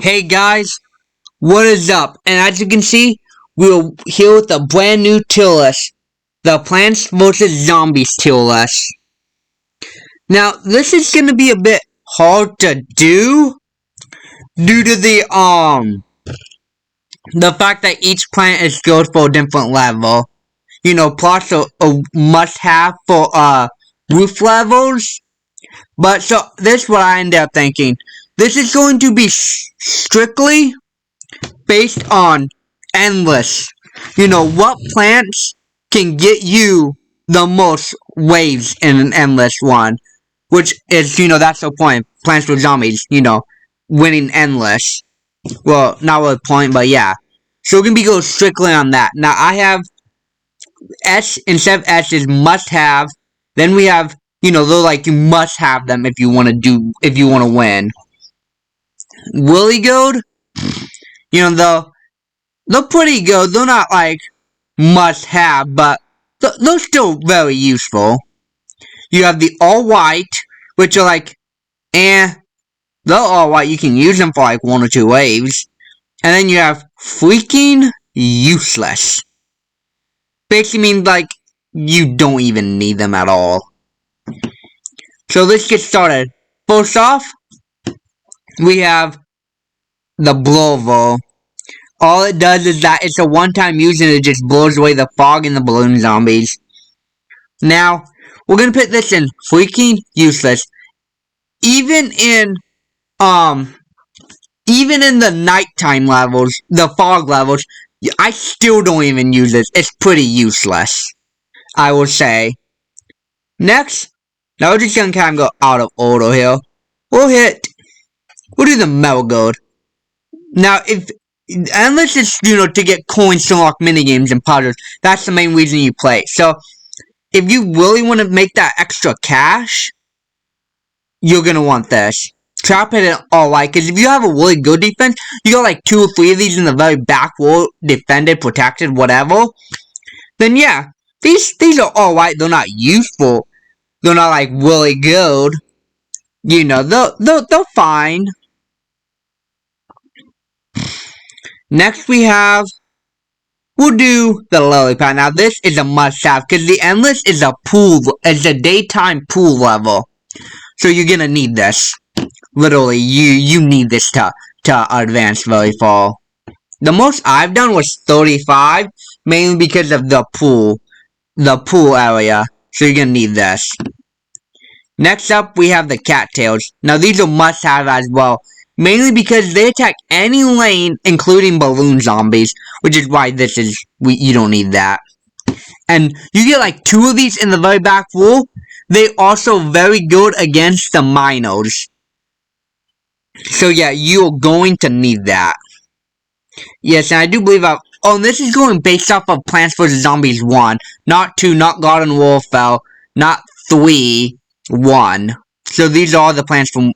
Hey guys, what is up? And as you can see, we're here with a brand new tier list, the Plants vs. Zombies tier list. Now, this is gonna be a bit hard to do due to the fact that each plant is good for a different level. You know, plots are a must-have for roof levels. But so this is what I ended up thinking. This is going to be strictly based on endless. You know, what plants can get you the most waves in an endless one? Which is, that's the point. Plants with Zombies, winning endless. Well, not really the point, but yeah. So we're gonna be going strictly on that. Now I have S instead of S is must have. Then we have, they're like you must have them if you wanna win. Willy Gold, they're pretty good. They're not like must have, but they're still very useful. You have the all white, which are like, they're all white. You can use them for like 1 or 2 waves. And then you have freaking useless. Basically means like you don't even need them at all. So let's get started. First off, we have the blower. All it does is that it's a one-time use and it just blows away the fog and the balloon zombies. Now, we're gonna put this in freaking useless. Even in the nighttime levels, the fog levels, I still don't even use this. It's pretty useless, I will say. Next, now we're just gonna kind of go out of order here. We'll do the metal gold. Now, unless it's, to get coins to unlock minigames and puzzles, that's the main reason you play. So, if you really want to make that extra cash, you're gonna want this. Trap it in all white, because if you have a really good defense, you got like 2 or 3 of these in the very back wall, defended, protected, whatever, then yeah, these are all white. They're not useful. They're not like really good. They're fine. Next we'll do the lily pad. Now this is a must-have because the endless is a daytime pool level. So you're gonna need this. Literally, you need this to advance very far. The most I've done was 35, mainly because of the pool area. So you're gonna need this. Next up, we have the cattails. Now these are must-have as well. Mainly because they attack any lane, including balloon zombies, which is why you don't need that. And you get like 2 of these in the very back wall. They also very good against the miners. So yeah, you're going to need that. Yes, and I do believe this is going based off of Plants vs. Zombies 1, not 2, not Garden Warfare, not 3, 1. So these are the plants from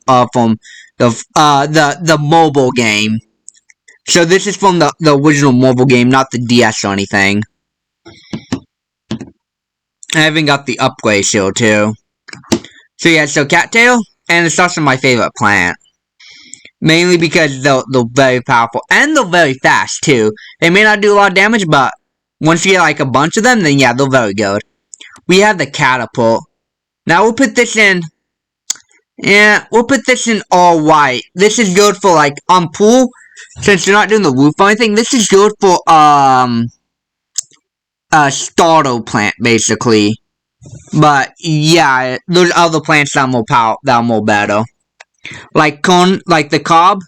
the mobile game. So this is from the original mobile game, not the DS or anything. I even got the upgrades here too. So yeah, so cattail, and it's also my favorite plant. Mainly because they're very powerful, and they're very fast too. They may not do a lot of damage, but once you get like a bunch of them, then yeah, they're very good. We have the catapult. Now we'll put this in. Yeah, we'll put this in all white. This is good for like on pool, since you're not doing the roof or anything. This is good for a starter plant basically. But yeah, there's other plants that are more better. Like the cob.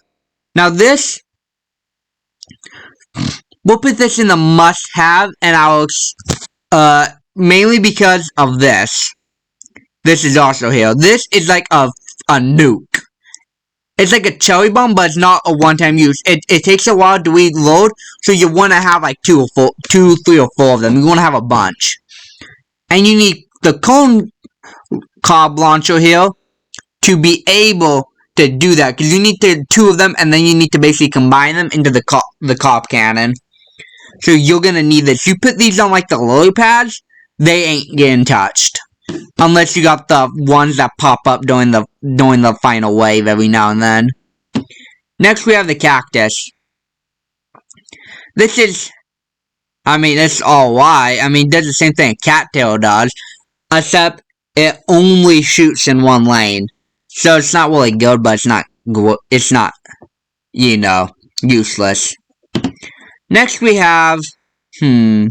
Now this, we'll put this in the must-have, and I'll mainly because of this. This is also here. This is like a nuke. It's like a cherry bomb, but it's not a one-time use. It takes a while to reload, so you want to have like 2, 3, or 4 of them. You want to have a bunch. And you need the cone cob launcher here to be able to do that, because you need 2 of them, and then you need to basically combine them into the cob cannon. So you're gonna need this. You put these on like the lily pads, they ain't getting touched. Unless you got the ones that pop up during the final wave every now and then. Next we have the cactus. This is, it's all white. It does the same thing a cattail does, except it only shoots in one lane. So it's not really good, but it's not, useless. Next we have, the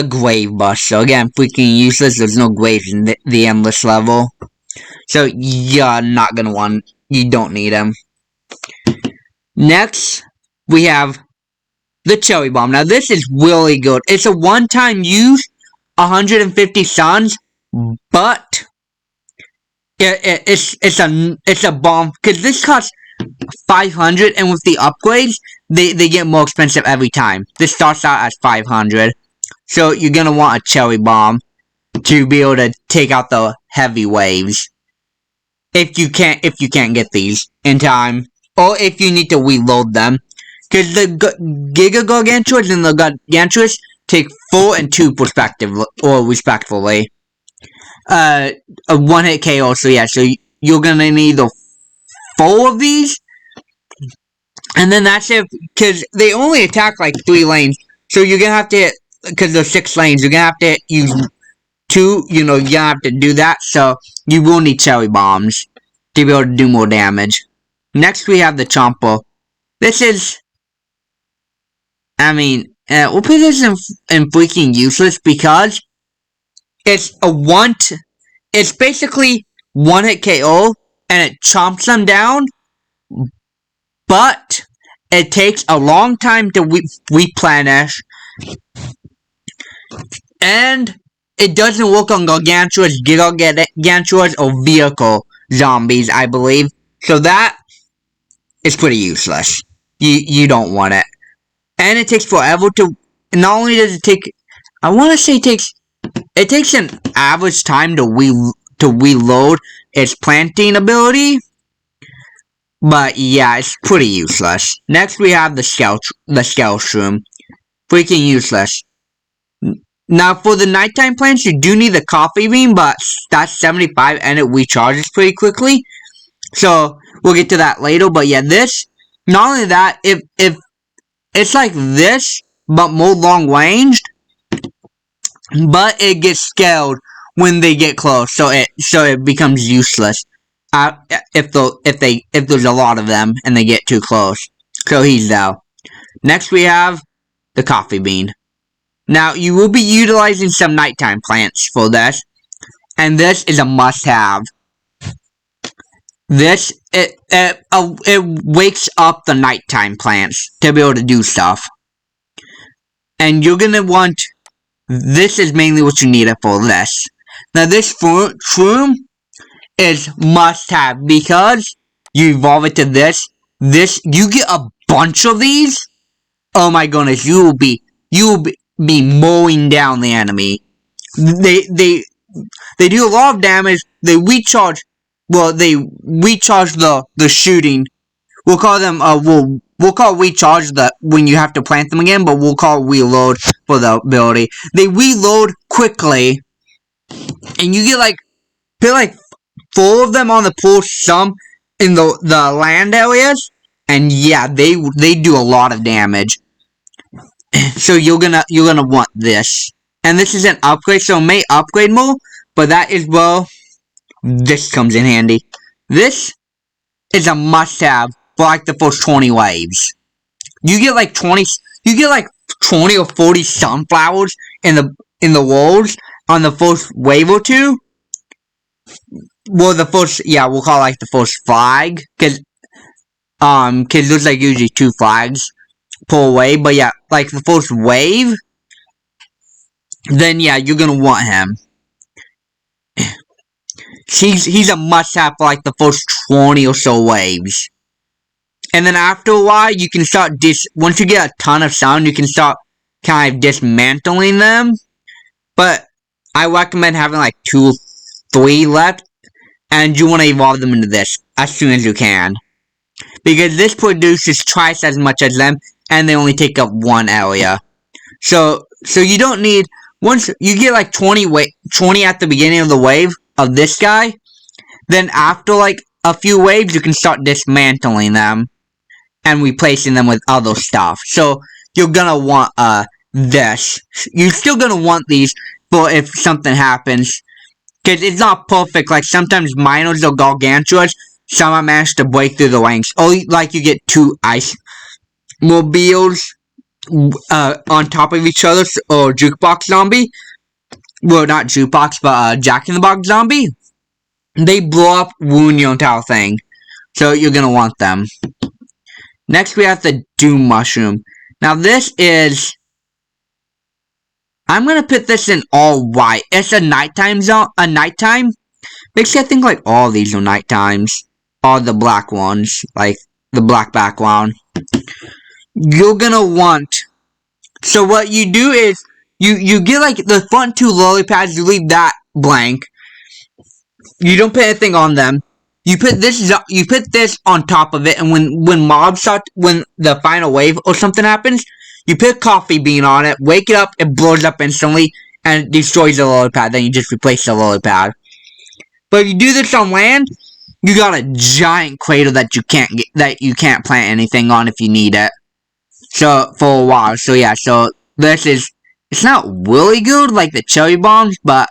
grave buster. Again, freaking useless. There's no graves in the endless level. So you're not gonna you don't need them. Next, we have the cherry bomb. Now this is really good. It's a one-time use, 150 suns, but it's a bomb because this costs 500, and with the upgrades, they get more expensive every time. This starts out at 500, so you're gonna want a cherry bomb to be able to take out the heavy waves. If you can't get these in time, or if you need to reload them, because the Giga Gargantuas and the Gargantuas take 4 and 2 respectively. A one-hit KO, so yeah, so you're gonna need 4 of these, and then that's it, because they only attack like 3 lanes, so you're gonna have to, because there's 6 lanes, you're gonna have to use 2, you're gonna have to do that, so you will need cherry bombs to be able to do more damage. Next we have the Chomper. This is, we'll put this in freaking useless because it's it's basically one-hit KO, and it chomps them down, but it takes a long time to replenish, and it doesn't work on Gargantuas, Gigantuas, or vehicle zombies, I believe. So that is pretty useless. You don't want it. And it takes forever to, not only does it take, I want to say it takes an average time to reload its planting ability. But yeah, it's pretty useless. Next we have the Skeleton. Freaking useless. Now for the nighttime plants, you do need the coffee bean, but that's 75 and it recharges pretty quickly. So we'll get to that later. But yeah, this, not only that, if it's like this, but more long ranged, but it gets scaled when they get close, so it becomes useless. If there's a lot of them and they get too close. So he's out. Next we have the coffee bean. Now you will be utilizing some nighttime plants for this, and this is a must-have. This it wakes up the nighttime plants to be able to do stuff, and you're gonna want. This is mainly what you need it for. This. Now this shroom is must-have because you evolve it to this. You get a bunch of these. Oh my goodness, you will be mowing down the enemy. They do a lot of damage. They recharge. Well, they recharge the shooting. We'll call them we'll call recharge when you have to plant them again, but we'll call reload for the ability. They reload quickly, and you get like 4 of them on the pool, some in the land areas, and yeah, they do a lot of damage. So you're gonna want this, and this is an upgrade, so it may upgrade more, but that is where this comes in handy. This is a must-have for like the first 20 waves. You get like 20 or 40 sunflowers in the worlds on the first wave or 2. Well, we'll call it like the first flag, cause there's like usually 2 flags per wave, but yeah, like the first wave, then yeah, you're gonna want him. He's a must-have for like the first 20 or so waves. And then after a while, you can start once you get a ton of sun, you can start kind of dismantling them. But I recommend having like 2 or 3 left, and you want to evolve them into this as soon as you can. Because this produces twice as much as them, and they only take up 1 area. So you don't need, once you get like 20 at the beginning of the wave of this guy, then after like a few waves, you can start dismantling them. and replacing them with other stuff. So you're gonna want this. You're still gonna want these for if something happens. Because it's not perfect, like sometimes minors or gargantuas somehow manage to break through the ranks. Or like you get 2 ice mobiles on top of each other, or jukebox zombie. Well, not jukebox, but Jack-in-the-Box zombie. They blow up, ruin your entire thing. So you're gonna want them. Next we have the Doom Mushroom. Now this is... I'm gonna put this in all white. It's a nighttime zone. A nighttime. Makes you think like all these are night times. All the black ones, like the black background. You're gonna want. So what you do is you get like the front 2 lily pads. You leave that blank. You don't put anything on them. You put this on top of it, and when mobs start, when the final wave or something happens, you put a coffee bean on it, wake it up, it blows up instantly, and destroys the lily pad. Then you just replace the lily pad. But if you do this on land, you got a giant crater that you can't plant anything on if you need it. So for a while. So yeah. So this is, it's not really good like the cherry bombs, but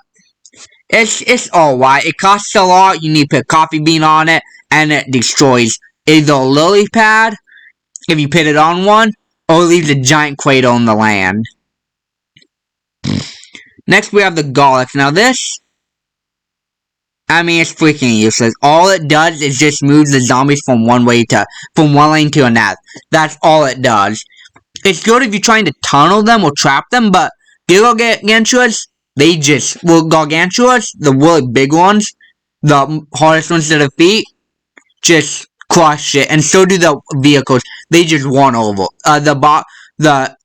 it's alright. It costs a lot. You need to put a coffee bean on it, and it destroys either a lily pad if you put it on one, or leaves a giant crater on the land. Next we have the garlic. Now this, I mean, it's freaking useless. All it does is just moves the zombies from one lane to another. That's all it does. It's good if you're trying to tunnel them or trap them, but the gargantuas, they just, well, gargantuas, the really big ones, the hardest ones to defeat, just crush it, and so do the vehicles. They just run over. The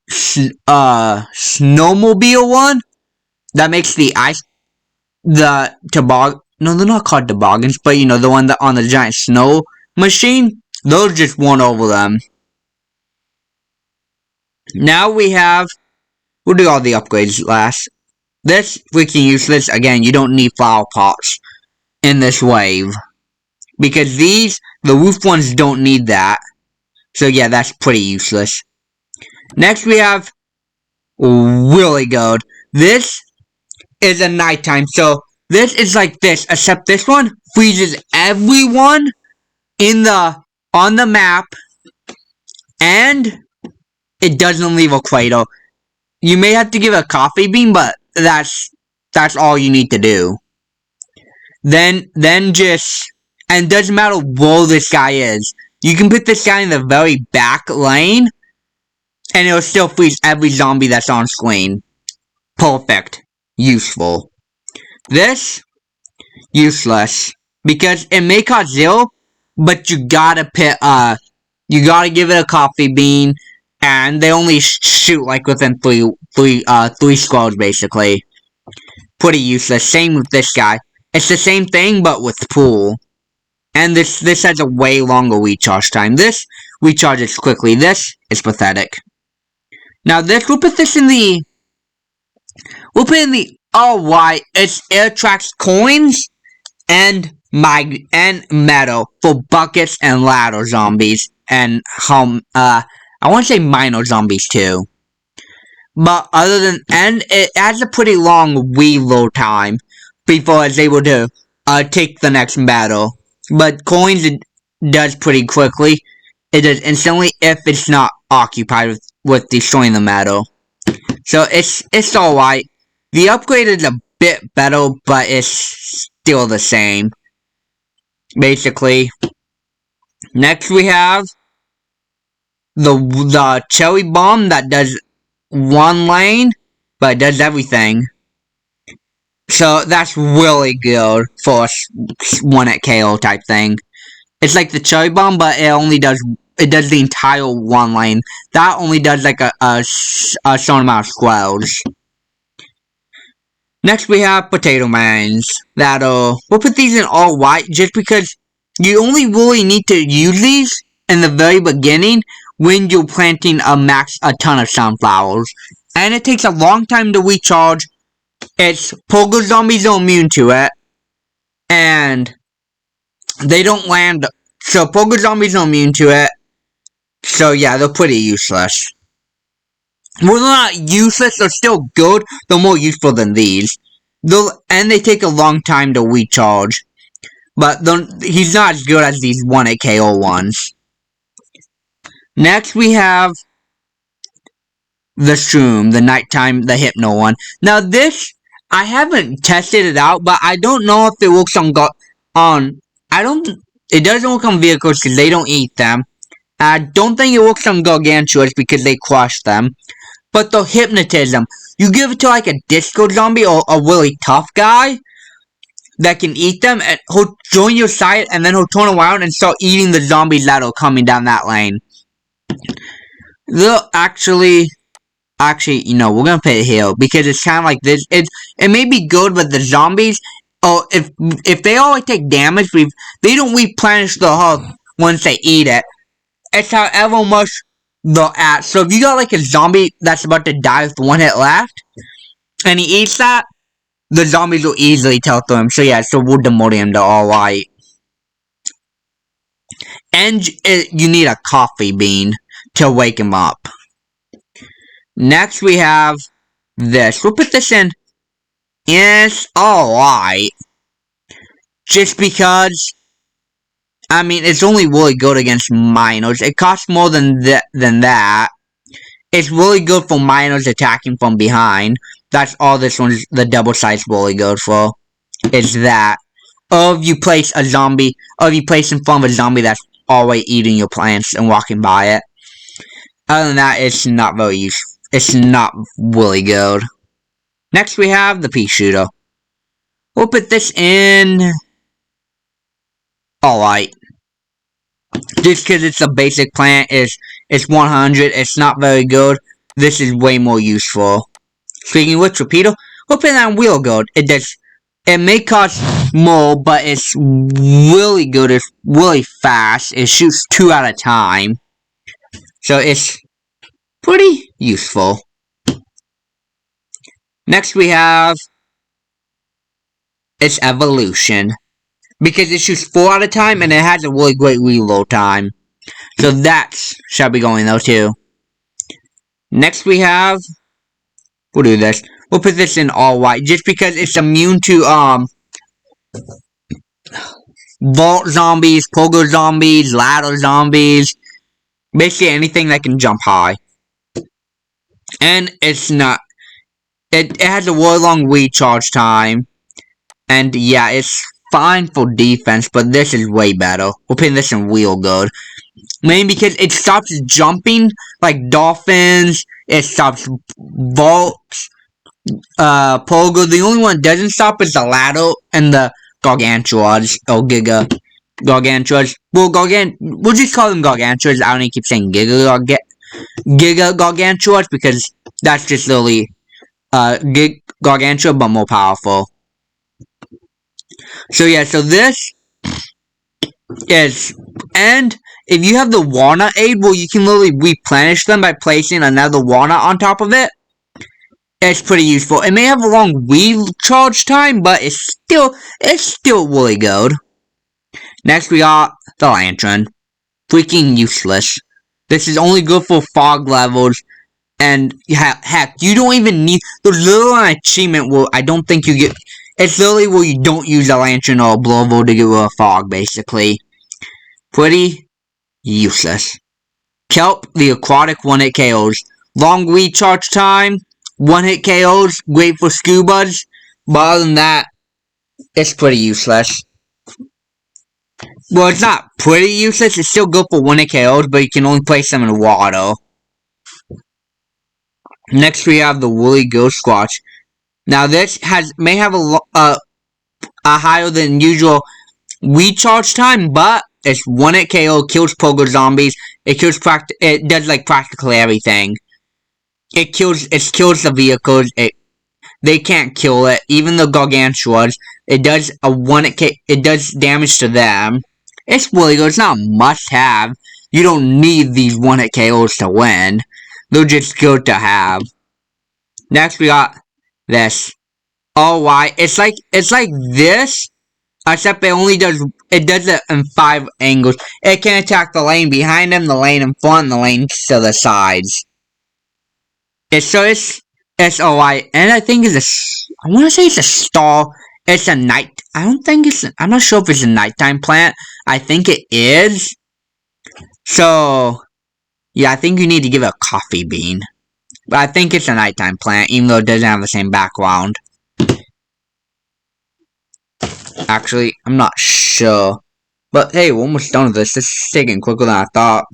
snowmobile one that makes the ice, the toboggan. No, they're not called toboggans, but you know, the one that on the giant snow machine, those just run over them. Now we have, we'll do all the upgrades last. This freaking useless. Again, you don't need flower pots in this wave, because these, the roof ones, don't need that. So yeah, that's pretty useless. Next we have really good. This is a nighttime, so this is like this, except this one freezes everyone on the map, and it doesn't leave a cradle. You may have to give a coffee bean, but that's all you need to do. Then just, and it doesn't matter where this guy is. You can put this guy in the very back lane, and it'll still freeze every zombie that's on screen. Perfect. Useful. This, useless. Because it may cost 0, but you gotta give it a coffee bean, and they only shoot like within three squads basically. Pretty useless. Same with this guy. It's the same thing, but with pool. And this has a way longer recharge time. This recharges quickly. This is pathetic. Now this, we'll put in the white. It attracts coins and metal for buckets and ladder zombies, and I want to say minor zombies too. But and it has a pretty long reload time before it's able to take the next battle. But coins, it does pretty quickly. It does instantly if it's not occupied with destroying the metal. So it's alright. The upgrade is a bit better, but it's still the same. Basically. Next we have the cherry bomb that does one lane, but it does everything. So that's really good for a 1 at KO type thing. It's like the cherry bomb, but it does the entire one lane. That only does like a certain amount of squares. Next we have potato mines. We'll put these in all white just because you only really need to use these in the very beginning when you're planting a ton of sunflowers. And it takes a long time to recharge. It's pogo zombies are immune to it, and they don't land. So pogo zombies are immune to it, So yeah, they're pretty useless. Well, they're not useless, they're still good. They're more useful than these. And they take a long time to recharge. But he's not as good as these 1 KO ones. Next we have the Shroom, the nighttime, the Hypno one. Now this, I haven't tested it out, but I don't know if it works on it doesn't work on vehicles because they don't eat them. I don't think it works on Gargantuas because they crush them. But the Hypnotism, you give it to like a disco zombie or a really tough guy that can eat them, and he'll join your side, and then he'll turn around and start eating the zombies that are coming down that lane. They'll actually, you know, we're gonna put it here because it's kind of like this. It may be good, but the zombies, oh, if they always take damage, they don't replenish the health once they eat it. It's however much they're at. So if you got like a zombie that's about to die with 1 hit left, and he eats that, the zombies will easily tell through him. So yeah, so we'll demote him to alright. And you need a coffee bean to wake him up. Next we have this. We'll put this in. It's alright. Just because, I mean, it's only really good against minors. It costs more than that. It's really good for minors attacking from behind. That's all this one's, the double sight's really good for. It's that. Or if you place a zombie, or if you place in front of a zombie that's always eating your plants and walking by it. Other than that, it's not very useful. It's not really good. Next we have the pea shooter. We'll put this in alright. Just because it's a basic plant, it's 100, it's not very good. This is way more useful. Speaking of which, Torpedo, we'll put that on real good. It may cost more, but it's really good. It's really fast. It shoots 2 at a time. So it's pretty useful. Next we have its evolution. Because it shoots 4 at a time and it has a really great reload time. So that shall be going though too. Next we have, we'll do this. We'll put this in all white just because it's immune to vault zombies, pogo zombies, ladder zombies, basically anything that can jump high. And it's not, it has a really long recharge time. And yeah, it's fine for defense, but this is way better. We'll put this in real good. Mainly because it stops jumping like dolphins, it stops vaults, pogo. The only one that doesn't stop is the ladder and the gargantuas, or gargantuas. Well, we'll just call them gargantuas. I don't even keep saying giga gargantuas because that's just literally gargantua but more powerful. So yeah, so this is, and if you have the walnut aid, well, you can literally replenish them by placing another walnut on top of it. It's pretty useful. It may have a long recharge time, but it's still really good. Next, we got the lantern. Freaking useless. This is only good for fog levels, and heck, you don't even need. There's literally an achievement where I don't think you get. It's literally where you don't use a lantern or a blowable to get rid of fog, basically. Pretty useless. Kelp, the aquatic 1-hit KOs. Long recharge time, 1-hit KOs, great for scubas, but other than that, it's pretty useless. Well, it's not pretty useless, it's still good for 1-hit KOs, but you can only place them in water. Next we have the Woolly Ghost Squatch. Now this may have a higher than usual recharge time, but it's 1-hit KO, kills pogo zombies, it does like practically everything. It kills the vehicles, they can't kill it, even the gargantuas, it does it does damage to them. It's really good, it's not a must-have. You don't need these 1-hit KOs to win. They're just good to have. Next we got this. Alright, it's like this, except it only does it does it in 5 angles. It can attack the lane behind him, the lane in front, and the lane to the sides. It's SOI, and I think I want to say it's a star. It's a night. I'm not sure if it's a nighttime plant. I think it is. So, yeah, I think you need to give it a coffee bean. But I think it's a nighttime plant, even though it doesn't have the same background. Actually, I'm not sure. But hey, we're almost done with this. This is taking quicker than I thought.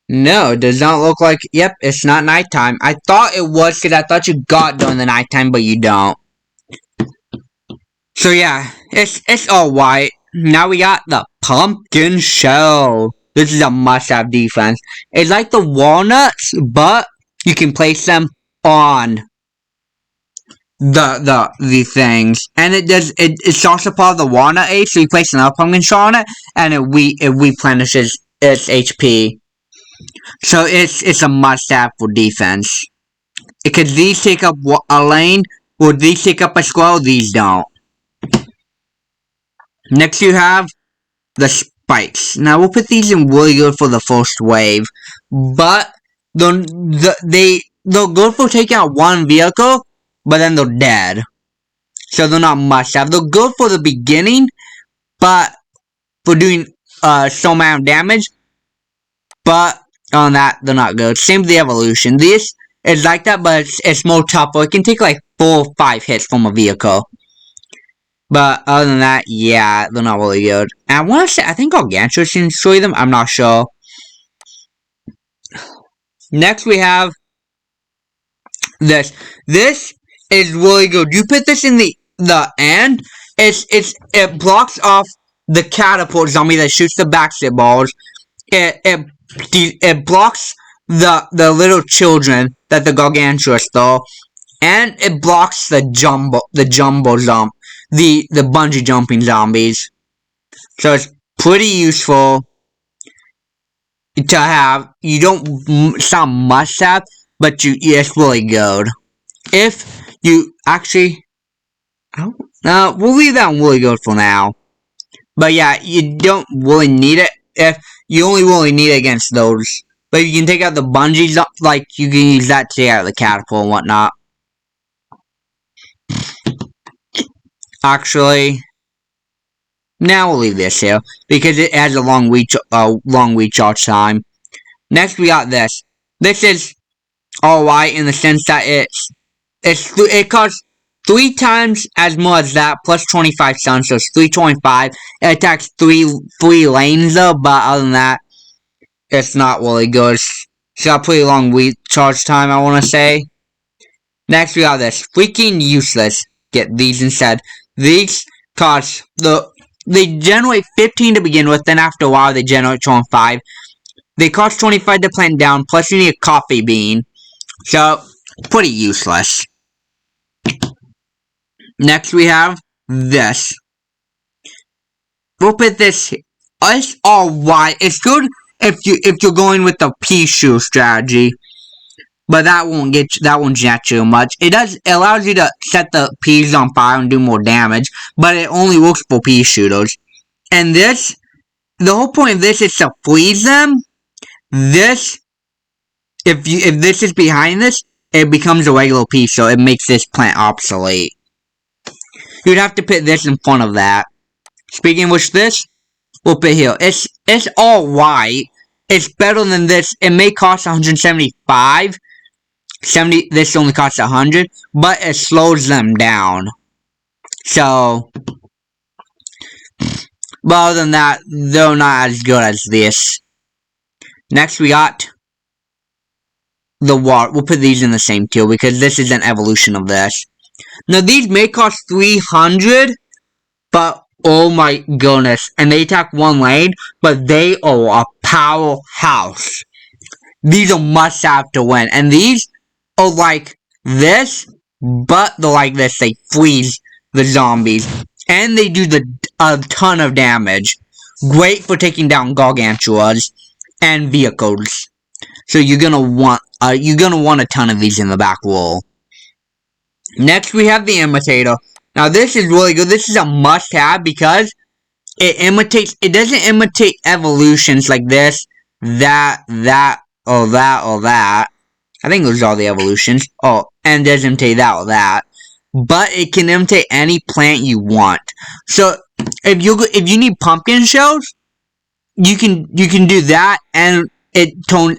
No, it does not look like... Yep, it's not nighttime. I thought it was because I thought you got during the nighttime, but you don't. So yeah, it's all white. Now we got the pumpkin shell. This is a must-have defense. It's like the walnuts, but you can place them on the things, and it's also part of the walnut age. So you place another pumpkin shell on it, and it replenishes its HP. So it's a must-have for defense. Because these take up a lane, or these take up a square, these don't. Next you have the spikes. Now we'll put these in really good for the first wave, but they're good for taking out one vehicle, but then they're dead. So they're not must-have. They're good for the beginning, but for doing some amount of damage, but on that, they're not good. Same with the evolution. This is like that, but it's more tougher. It can take like 4 or 5 hits from a vehicle. But other than that, yeah, they're not really good. And I want to say, I think Gargantuars can destroy them. I'm not sure. Next, we have this. This is really good. You put this in the end. It blocks off the catapult zombie that shoots the backstep balls. It blocks the little children that the Gargantuars throw, and it blocks the jumbo the bungee jumping zombies. So it's pretty useful to have. You don't, it's not must have, but it's really good. If you actually, we'll leave that really good for now. But yeah, you don't really need it. If you only really need it against those. But you can take out the bungees, like you can use that to take out the catapult and whatnot. Actually, now we'll leave this here because it has a long recharge time. Next, we got this. This is alright in the sense that it costs 3 times as much as that, plus 25 stun, so it's 325. It attacks 3 lanes though, but other than that, it's not really good. It's got a pretty long recharge time, I want to say. Next, we got this. Freaking useless. Get these instead. These cost they generate 15 to begin with, then after a while they generate 25. They cost 25 to plant down, plus you need a coffee bean. So, pretty useless. Next we have this. We'll put this. It's alright. It's good if you're going with the pea shoe strategy. But that won't get you much. It allows you to set the peas on fire and do more damage, but it only works for pea shooters. And the whole point of this is to freeze them. If this is behind this, it becomes a regular pea, so it makes this plant obsolete. You'd have to put this in front of that. Speaking of which, this we'll put here. It's alright. It's better than this. It may cost 175. This only costs 100, but it slows them down. So, but other than that, they're not as good as this. Next, we got the water. We'll put these in the same tier because this is an evolution of this. Now, these may cost 300, but oh my goodness, and they attack 1 lane, but they are a powerhouse. These are must-have to win, and these are like this, but they're like this. They freeze the zombies, and they do a ton of damage. Great for taking down Gargantuars and vehicles. So you're gonna want a ton of these in the back wall. Next, we have the Imitator. Now this is really good. This is a must-have because it doesn't imitate evolutions like this, that, or that. I think those are all the evolutions. Oh, and it doesn't imitate that or that. But it can imitate any plant you want. So if you need pumpkin shells, you can do that, and it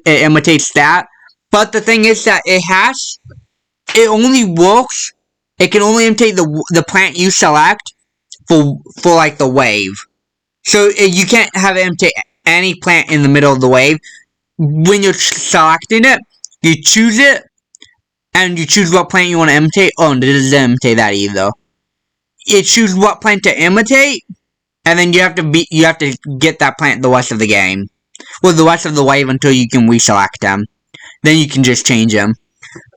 imitates that. But the thing is that it only works. It can only imitate the plant you select for like the wave. So you can't have it imitate any plant in the middle of the wave. When you're selecting it, you choose it, and you choose what plant you want to imitate. Oh, and it doesn't imitate that either. You choose what plant to imitate, and then you have to get that plant the rest of the game. Well, the rest of the wave until you can reselect them. Then you can just change them.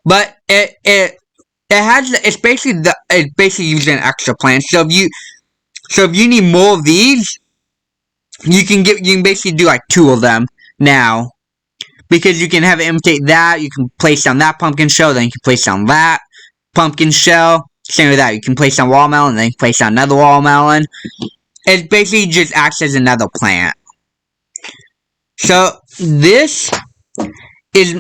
But it's basically using extra plants. So if you need more of these, you can basically do like 2 of them now. Because you can have it imitate that, you can place down that pumpkin shell, then you can place down that pumpkin shell. Same with that, you can place down watermelon, then you can place down another watermelon. It basically just acts as another plant. So this is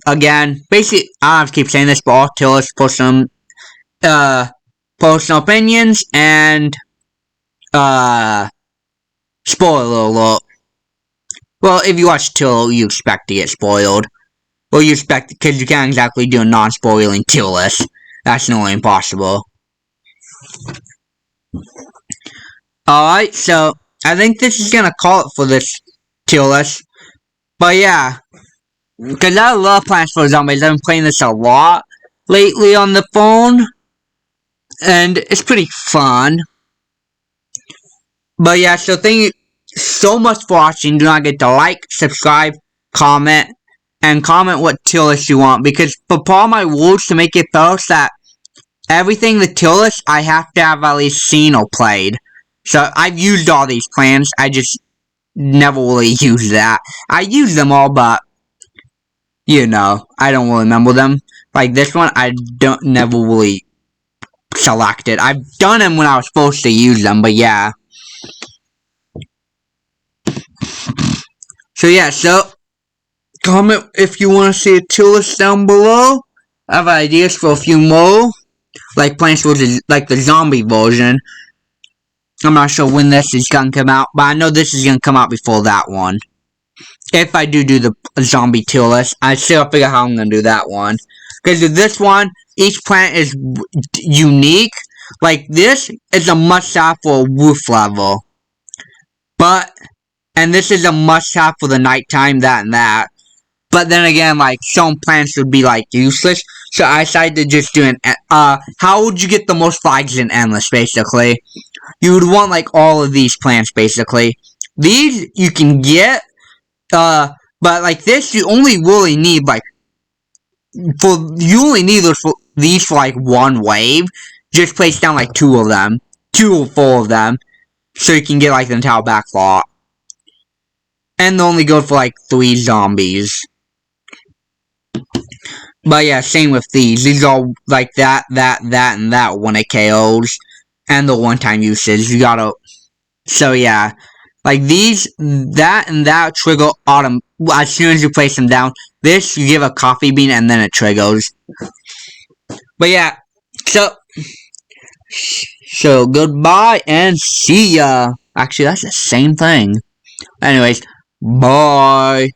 again basically, I don't have to keep saying this, but all tier lists post some personal opinions and spoiler alert. Well, if you watch tier, you expect to get spoiled. Well, you expect, because you can't exactly do a non-spoiling tier list. That's nearly impossible. Alright, so I think this is gonna call it for this tier list. But yeah, because I love Plants for Zombies. I've been playing this a lot lately on the phone, and it's pretty fun. But yeah, so thank you so much for watching. Do not forget to like, subscribe, comment, and comment what tier list you want. Because for part of my rules to make it first that everything the tier list I have to have at least seen or played. So I've used all these plans. I just never really used that. I use them all, but you know, I don't really remember them. Like this one, I never really selected. I've done them when I was supposed to use them, but yeah. So yeah, so comment if you want to see a tier list down below. I have ideas for a few more, like Plants vs. like the zombie version. I'm not sure when this is gonna come out, but I know this is gonna come out before that one. If I do the zombie tier list, I still figure out how I'm gonna do that one. Because with this one, each plant is unique. Like this is a must-have for a roof level. And this is a must-have for the nighttime, that and that. But then again, like, some plants would be, like, useless. So I decided to just do how would you get the most flags in Endless, basically? You would want, like, all of these plants, basically. These, you can get, but, like, this, you only really need, like, you only need these for, like, one wave. Just place down, like, 2 of them. 2 or 4 of them. So you can get, like, the entire back lot. And they only go for, like, 3 zombies. But yeah, same with these. These are like that, and that when it KOs. And the one-time usage. You gotta... So yeah. Like these, that, and that trigger as soon as you place them down. This, you give a coffee bean and then it triggers. But yeah. So goodbye and see ya. Actually, that's the same thing. Anyways, bye.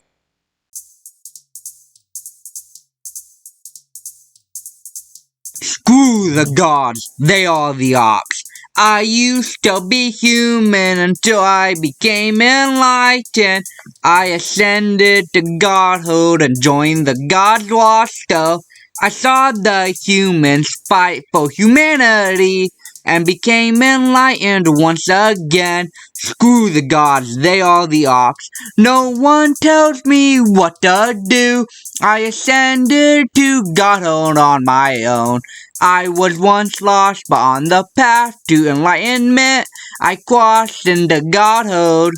Screw the gods, they are the ops. I used to be human until I became enlightened. I ascended to godhood and joined the gods roster. I saw the humans fight for humanity and became enlightened once again. Screw the gods, they are the ops. No one tells me what to do. I ascended to godhood on my own. I was once lost, but on the path to enlightenment, I crossed into godhood.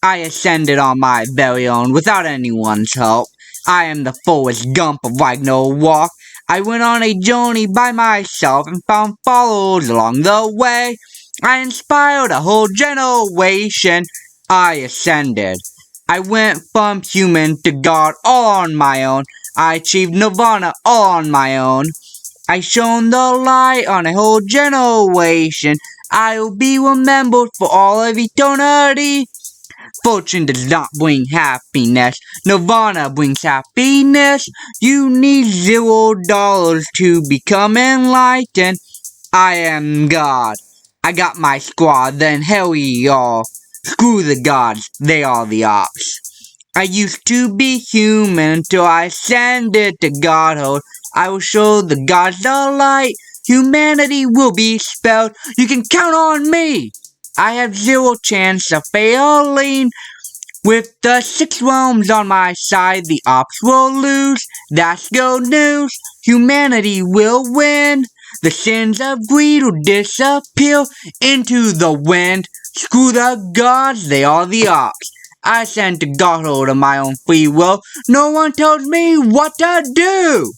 I ascended on my very own without anyone's help. I am the Forrest Gump of Ragnarok. I went on a journey by myself and found followers along the way. I inspired a whole generation. I ascended. I went from human to God all on my own. I achieved nirvana all on my own. I shone the light on a whole generation. I will be remembered for all of eternity. Fortune does not bring happiness. Nirvana brings happiness. You need $0 to become enlightened. I am God. I got my squad, then hell y'all. Screw the gods, they are the ops. I used to be human until I ascended to godhood. I will show the gods the light. Humanity will be spelled. You can count on me. I have zero chance of failing. With the 6 realms on my side, the ops will lose. That's good news. Humanity will win. The sins of greed will disappear into the wind. Screw the gods, they are the ops. I ascend to godhood of my own free will. No one tells me what to do.